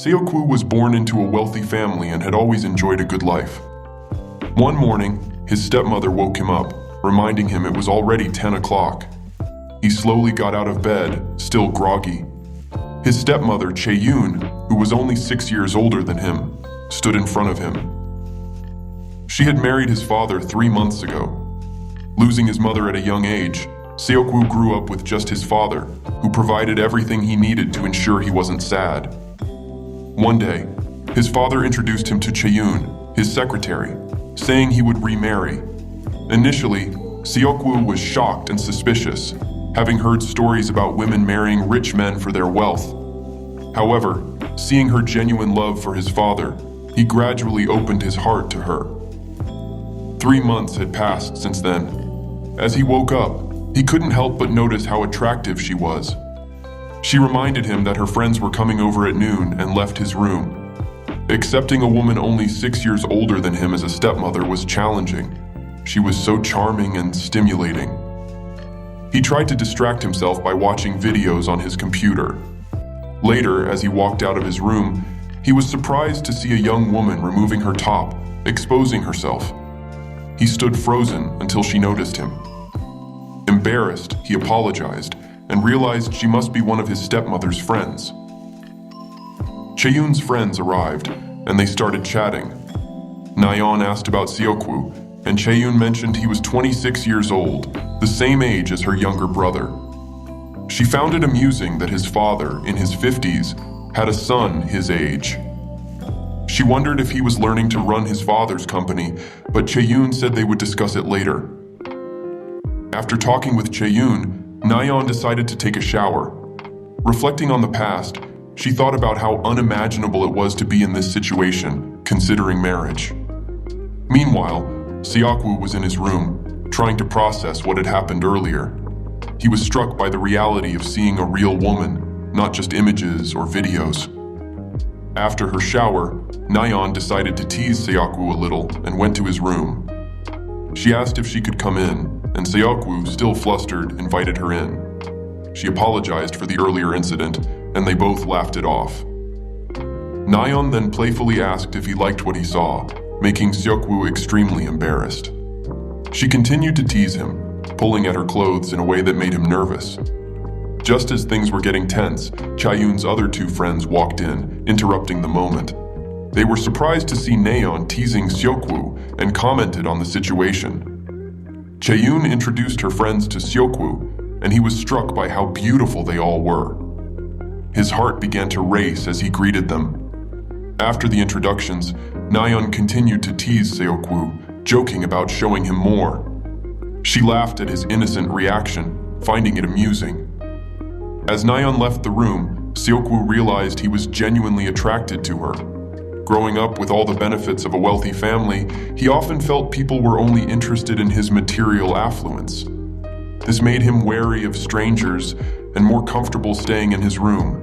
Seokwoo was born into a wealthy family and had always enjoyed a good life. One morning, his stepmother woke him up, reminding him it was already 10 o'clock. He slowly got out of bed, still groggy. His stepmother, Chae-yoon, who was only 6 years older than him, stood in front of him. She had married his father 3 months ago. Losing his mother at a young age, Seokwoo grew up with just his father, who provided everything he needed to ensure he wasn't sad. One day, his father introduced him to Chae-yoon, his secretary, saying he would remarry. Initially, Seokwoo was shocked and suspicious, having heard stories about women marrying rich men for their wealth. However, seeing her genuine love for his father, he gradually opened his heart to her. 3 months had passed since then. As he woke up, he couldn't help but notice how attractive she was. She reminded him that her friends were coming over at noon and left his room. Accepting a woman only 6 years older than him as a stepmother was challenging. She was so charming and stimulating. He tried to distract himself by watching videos on his computer. Later, as he walked out of his room, he was surprised to see a young woman removing her top, exposing herself. He stood frozen until she noticed him. Embarrassed, he apologized and realized she must be one of his stepmother's friends. Chae-yoon's friends arrived, and they started chatting. Nayeon asked about Seokwoo, and Chae-yoon mentioned he was 26 years old, the same age as her younger brother. She found it amusing that his father, in his 50s, had a son his age. She wondered if he was learning to run his father's company, but Chae-yoon said they would discuss it later. After talking with Chae-yoon, Nayeon decided to take a shower. Reflecting on the past, she thought about how unimaginable it was to be in this situation, considering marriage. Meanwhile, Seokwoo was in his room, trying to process what had happened earlier. He was struck by the reality of seeing a real woman, not just images or videos. After her shower, Nayeon decided to tease Seokwoo a little and went to his room. She asked if she could come in, and Seokwoo, still flustered, invited her in. She apologized for the earlier incident, and they both laughed it off. Nayeon then playfully asked if he liked what he saw, making Seokwoo extremely embarrassed. She continued to tease him, pulling at her clothes in a way that made him nervous. Just as things were getting tense, Chae-yoon's other 2 friends walked in, interrupting the moment. They were surprised to see Nayeon teasing Seokwoo and commented on the situation. Chae-yoon introduced her friends to Seokwoo, and he was struck by how beautiful they all were. His heart began to race as he greeted them. After the introductions, Nayeon continued to tease Seokwoo, joking about showing him more. She laughed at his innocent reaction, finding it amusing. As Nayeon left the room, Seokwoo realized he was genuinely attracted to her. Growing up with all the benefits of a wealthy family, he often felt people were only interested in his material affluence. This made him wary of strangers and more comfortable staying in his room.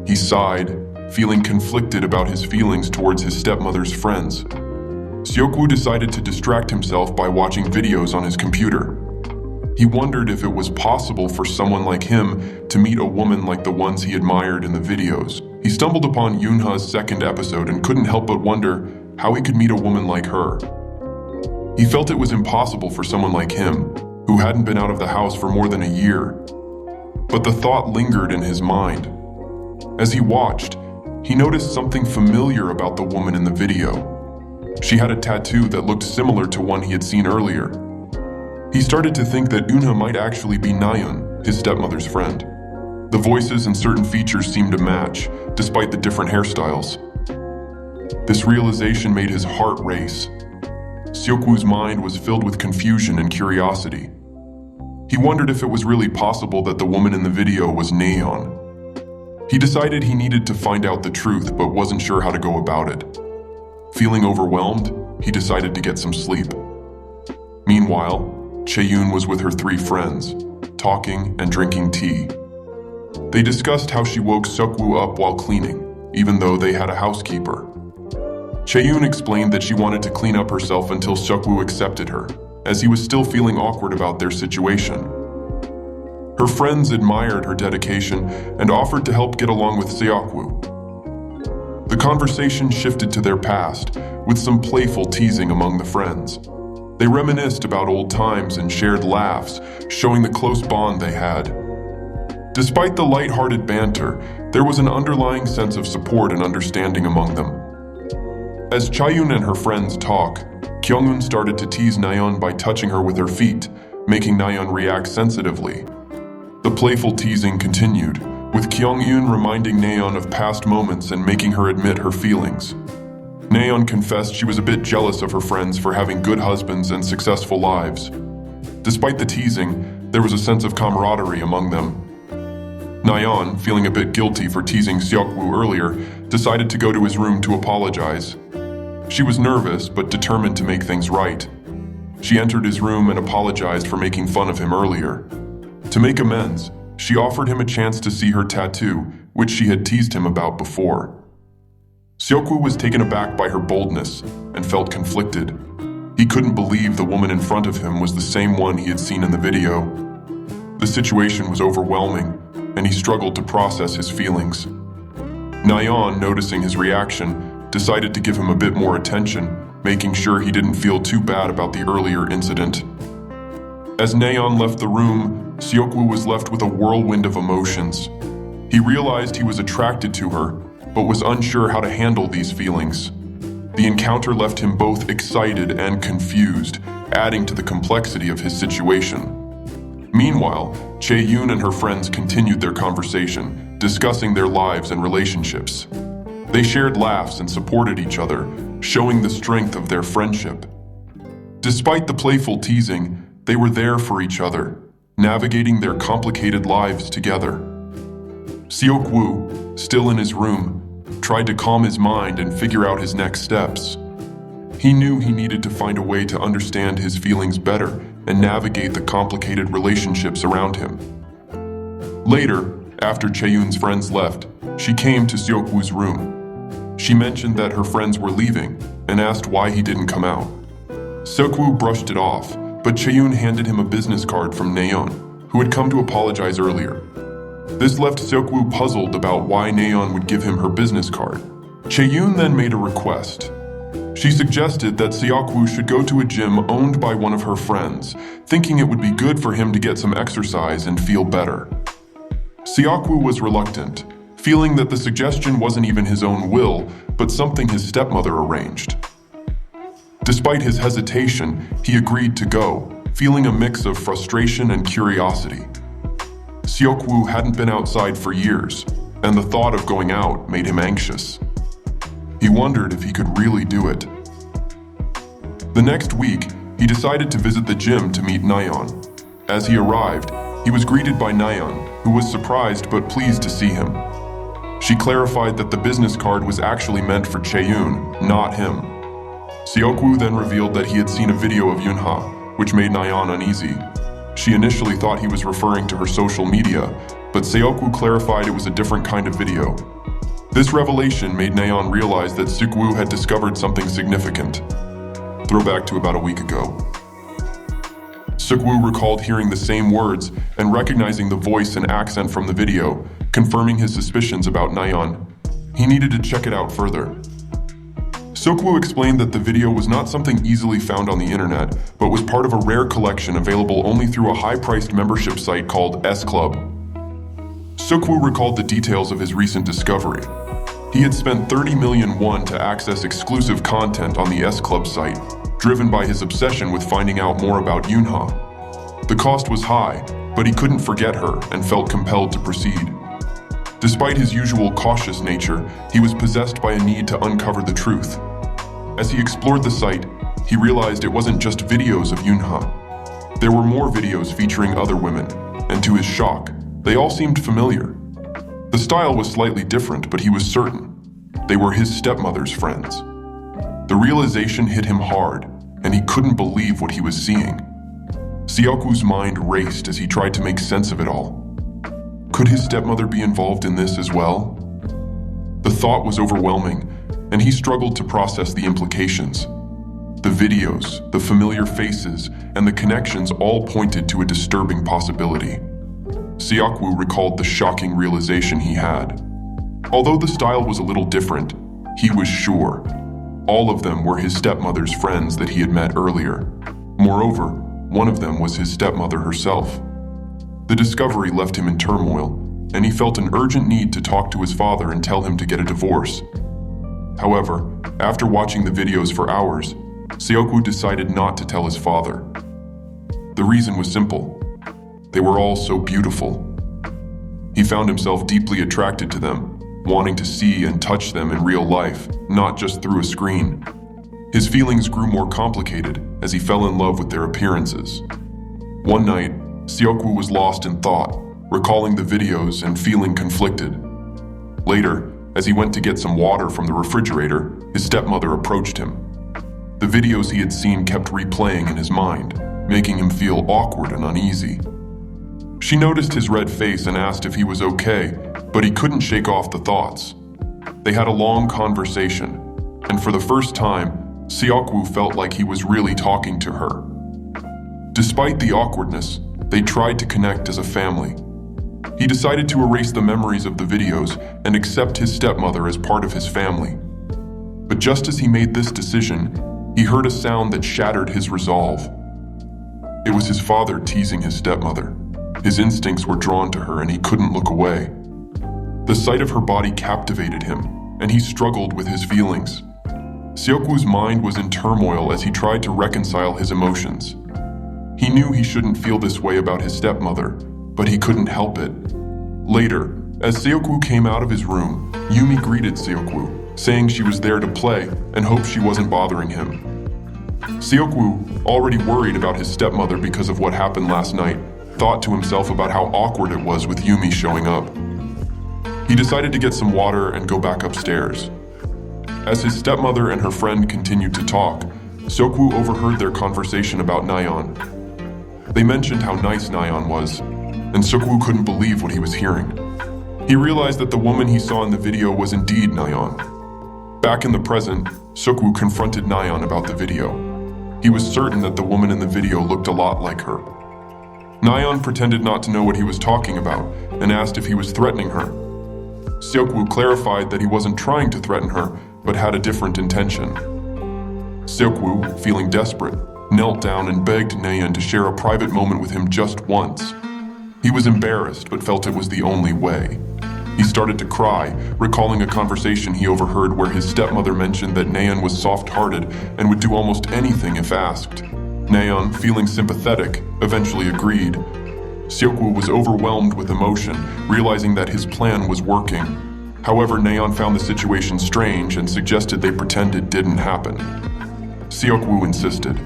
He sighed, feeling conflicted about his feelings towards his stepmother's friends. Seokwoo decided to distract himself by watching videos on his computer. He wondered if it was possible for someone like him to meet a woman like the ones he admired in the videos. He stumbled upon Yoonha's 2nd episode and couldn't help but wonder how he could meet a woman like her. He felt it was impossible for someone like him, who hadn't been out of the house for more than a year. But the thought lingered in his mind. As he watched, he noticed something familiar about the woman in the video. She had a tattoo that looked similar to one he had seen earlier. He started to think that Yoonha might actually be Nayeon, his stepmother's friend. The voices and certain features seemed to match, despite the different hairstyles. This realization made his heart race. Seokwoo's mind was filled with confusion and curiosity. He wondered if it was really possible that the woman in the video was Nayeon. He decided he needed to find out the truth, but wasn't sure how to go about it. Feeling overwhelmed, he decided to get some sleep. Meanwhile, Chae-yoon was with her 3 friends, talking and drinking tea. They discussed how she woke Seokwoo up while cleaning, even though they had a housekeeper. Chae-yoon explained that she wanted to clean up herself until Seokwoo accepted her, as he was still feeling awkward about their situation. Her friends admired her dedication and offered to help get along with Seokwoo. The conversation shifted to their past, with some playful teasing among the friends. They reminisced about old times and shared laughs, showing the close bond they had. Despite the light-hearted banter, there was an underlying sense of support and understanding among them. As Chaeyoon and her friends talk, Kyunghoon started to tease Nayeon by touching her with her feet, making Nayeon react sensitively. The playful teasing continued, with Kyunghoon reminding Nayeon of past moments and making her admit her feelings. Nayeon confessed she was a bit jealous of her friends for having good husbands and successful lives. Despite the teasing, there was a sense of camaraderie among them. Nayeon, feeling a bit guilty for teasing Seok-woo earlier, decided to go to his room to apologize. She was nervous but determined to make things right. She entered his room and apologized for making fun of him earlier. To make amends, she offered him a chance to see her tattoo, which she had teased him about before. Seok-woo was taken aback by her boldness and felt conflicted. He couldn't believe the woman in front of him was the same one he had seen in the video. The situation was overwhelming, and he struggled to process his feelings. Nayeon, noticing his reaction, decided to give him a bit more attention, making sure he didn't feel too bad about the earlier incident. As Nayeon left the room, Seok-woo was left with a whirlwind of emotions. He realized he was attracted to her, but was unsure how to handle these feelings. The encounter left him both excited and confused, adding to the complexity of his situation. Meanwhile, Chaeyoon and her friends continued their conversation, discussing their lives and relationships. They shared laughs and supported each other, showing the strength of their friendship. Despite the playful teasing, they were there for each other, navigating their complicated lives together. Seok-woo, still in his room, tried to calm his mind and figure out his next steps. He knew he needed to find a way to understand his feelings better and navigate the complicated relationships around him. Later, after Chaeyoon's friends left, she came to Seok-woo's room. She mentioned that her friends were leaving and asked why he didn't come out. Seok-woo brushed it off, but Chaeyoon handed him a business card from Nayeon, who had come to apologize earlier. This left Seok-woo puzzled about why Nayeon would give him her business card. Chaeyoon then made a request. She suggested that Seok-woo should go to a gym owned by one of her friends, thinking it would be good for him to get some exercise and feel better. Seok-woo was reluctant, feeling that the suggestion wasn't even his own will, but something his stepmother arranged. Despite his hesitation, he agreed to go, feeling a mix of frustration and curiosity. Seok-woo hadn't been outside for years, and the thought of going out made him anxious. He wondered if he could really do it. The next week, he decided to visit the gym to meet Nayeon. As he arrived, he was greeted by Nayeon, who was surprised but pleased to see him. She clarified that the business card was actually meant for Chaeyoon, not him. Seok-woo then revealed that he had seen a video of Yoonha, which made Nayeon uneasy. She initially thought he was referring to her social media, but Seok-woo clarified it was a different kind of video. This revelation made Nayeon realize that Seok-woo had discovered something significant. Throwback to about a week ago. Seok-woo recalled hearing the same words and recognizing the voice and accent from the video, confirming his suspicions about Nayeon. He needed to check it out further. Seok-woo explained that the video was not something easily found on the internet, but was part of a rare collection available only through a high-priced membership site called S-Club. Seok-woo recalled the details of his recent discovery. He had spent 30 million won to access exclusive content on the S-Club site, driven by his obsession with finding out more about Yoonha. The cost was high, but he couldn't forget her and felt compelled to proceed. Despite his usual cautious nature, he was possessed by a need to uncover the truth. As he explored the site, he realized it wasn't just videos of Yoonha. There were more videos featuring other women, and to his shock, they all seemed familiar. The style was slightly different, but he was certain. They were his stepmother's friends. The realization hit him hard, and he couldn't believe what he was seeing. Seok-woo's mind raced as he tried to make sense of it all. Could his stepmother be involved in this as well? The thought was overwhelming, and he struggled to process the implications. The videos, the familiar faces, and the connections all pointed to a disturbing possibility. Seok-woo recalled the shocking realization he had. Although the style was a little different, He was sure. All of them were his stepmother's friends that he had met earlier. Moreover, one of them was his stepmother herself. The discovery left him in turmoil, and he felt an urgent need to talk to his father and tell him to get a divorce. However, after watching the videos for hours, Seokwoo decided not to tell his father. The reason was simple. They were all so beautiful. He found himself deeply attracted to them, wanting to see and touch them in real life, not just through a screen. His feelings grew more complicated as he fell in love with their appearances. One night, Seokwoo was lost in thought, recalling the videos and feeling conflicted. Later, as he went to get some water from the refrigerator, his stepmother approached him. The videos he had seen kept replaying in his mind, making him feel awkward and uneasy. She noticed his red face and asked if he was okay, but he couldn't shake off the thoughts. They had a long conversation, and for the first time, Seokwoo felt like he was really talking to her. Despite the awkwardness, they tried to connect as a family. He decided to erase the memories of the videos and accept his stepmother as part of his family. But just as he made this decision, he heard a sound that shattered his resolve. It was his father teasing his stepmother. His instincts were drawn to her and he couldn't look away. The sight of her body captivated him, and he struggled with his feelings. Seokwoo's mind was in turmoil as he tried to reconcile his emotions. He knew he shouldn't feel this way about his stepmother, but he couldn't help it. Later, as Seokwoo came out of his room, Yumi greeted Seokwoo, saying she was there to play and hoped she wasn't bothering him. Seokwoo, already worried about his stepmother because of what happened last night, thought to himself about how awkward it was with Yumi showing up. He decided to get some water and go back upstairs. As his stepmother and her friend continued to talk, Seokwoo overheard their conversation about Nayeon. They mentioned how nice Nayeon was, and Seokwoo couldn't believe what he was hearing. He realized that the woman he saw in the video was indeed Nayeon. Back in the present, Seokwoo confronted Nayeon about the video. He was certain that the woman in the video looked a lot like her. Nayeon pretended not to know what he was talking about and asked if he was threatening her. Seokwoo clarified that he wasn't trying to threaten her, but had a different intention. Seokwoo, feeling desperate, knelt down and begged Nayeon to share a private moment with him just once. He was embarrassed, but felt it was the only way. He started to cry, recalling a conversation he overheard where his stepmother mentioned that Nayeon was soft-hearted and would do almost anything if asked. Nayeon, feeling sympathetic, eventually agreed. Seokwoo was overwhelmed with emotion, realizing that his plan was working. However, Nayeon found the situation strange and suggested they pretend it didn't happen. Seokwoo insisted,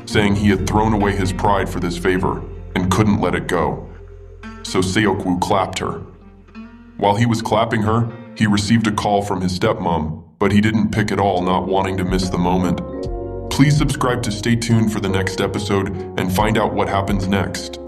saying he had thrown away his pride for this favor and couldn't let it go. So Seokwoo clapped her. While he was clapping her, he received a call from his stepmom, but he didn't pick at all, not wanting to miss the moment. Please subscribe to stay tuned for the next episode and find out what happens next.